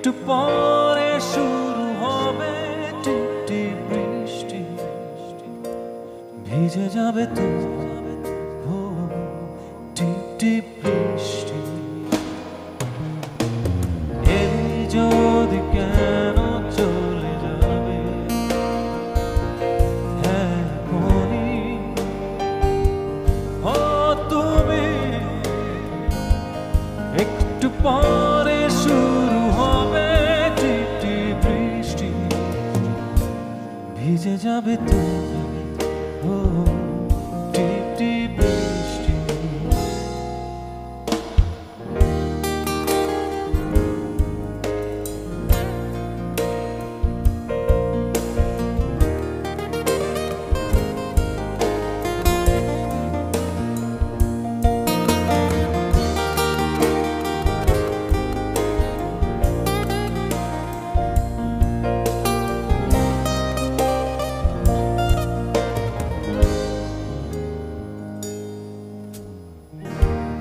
একটু পরে শুরু হবে টিপটিপ বৃষ্টি, ভিজে যাবে তো টিপটিপ বৃষ্টি। এই যদি কেন চলে যাবে এখনই, ও তুমি একটু পরে শুরু হবে টিপটিপ বৃষ্টি, ভিজে যাবে তো টিপটিপ বৃষ্টি।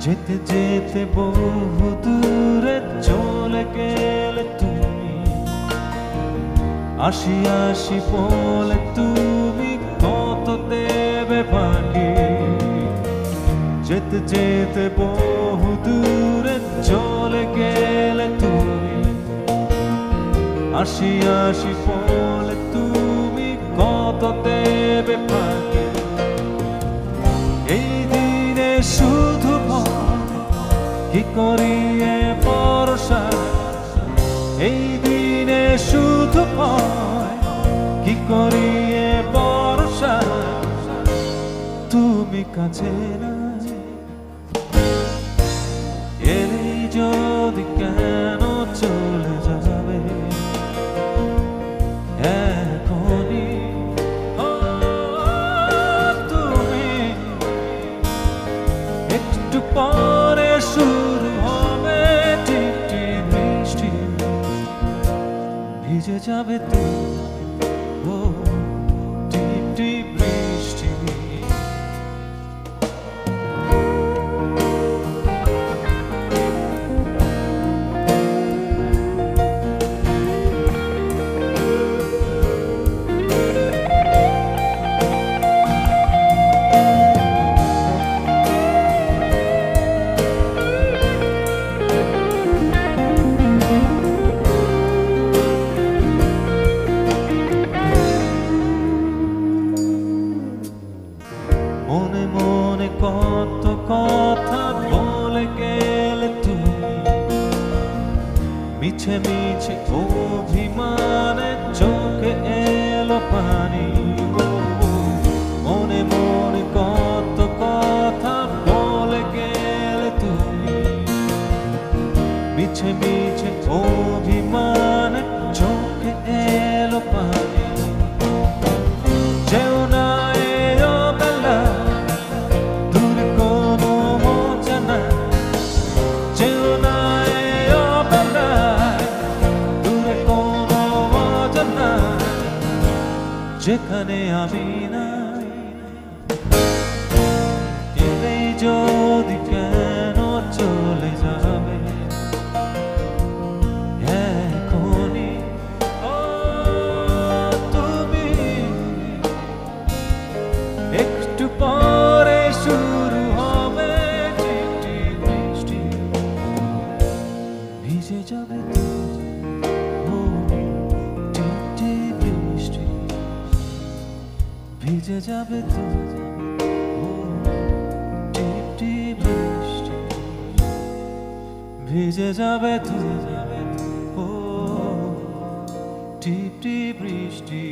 যেতে যেতে বহু দূরে চলে গেলে তুমি, আসি আসি বলে তুমি কত দেবে ফাঁকি। যেতে যেতে বহু দূরে চলে গেলে তুমি, আসি আসি বলে তুমি কত দেবে ফাঁকি। এই দিনে শুধু কি করিয়ে ভরসা, এই দিনে শুধু ভয় কি করিয়ে ভরসা। তুমি কাছে নাই এলেই যদি কেন চলে যাবে এখনই, তুমি একটু পরে শুরু হবে টিপটিপ বৃষ্টি, ভিজে যাবে তো টিপটিপ বৃষ্টি। মনে মনে কত কথা বলে গেলে তুমি, মিছে মিছে অভিমানে চোখে এলো পানি। মনে মনে কত কথা বলে গেলে তুমি, মিছে মিছে অভিমানে চোখে এলো পানি। যেও না যেখানে আমি নাই, এলেই যদি কেন চলে যাবে এখনই, তুমি একটু পরে শুরু হবে টিপটিপ বৃষ্টি, ভিজে যাবে তো টিপটিপ বৃষ্টি, ভিজে যাবে তো টিপটিপ বৃষ্টি, ভিজে যাবে তো টিপটিপ বৃষ্টি।